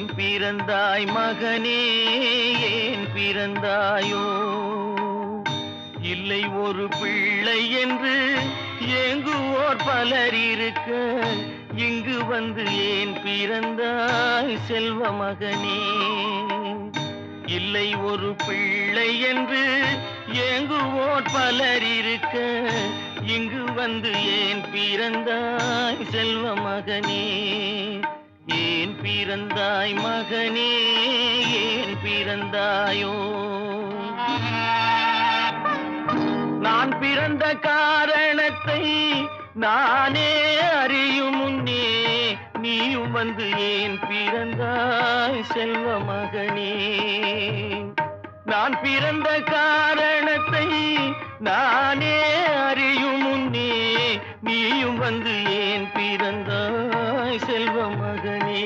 ஏன் பிறந்தாய் மகனே, ஏன் பிறந்தாயோ? இல்லை ஒரு பிள்ளை என்று ஏங்குவோர் பலர் இருக்க, இங்கு வந்து ஏன் பிறந்தாய் செல்வ மகனே? இல்லை ஒரு பிள்ளை என்று ஏங்குவோர் பலர் இருக்க, இங்கு வந்து ஏன் பிறந்தாய் செல்வ மகனே? ஏன் பிறந்தாய் மகனே, ஏன் பிறந்தாயோ? நான் பிறந்த காரணத்தை நானே அறியும் முன்னே, நீயும் வந்து ஏன் பிறந்தாய் செல்வ மகனே? நான் பிறந்த காரணத்தை நானே அறியும் முன்னே, நீயும் வந்து ஏன் பிறந்தாய் செல்வ மகனே?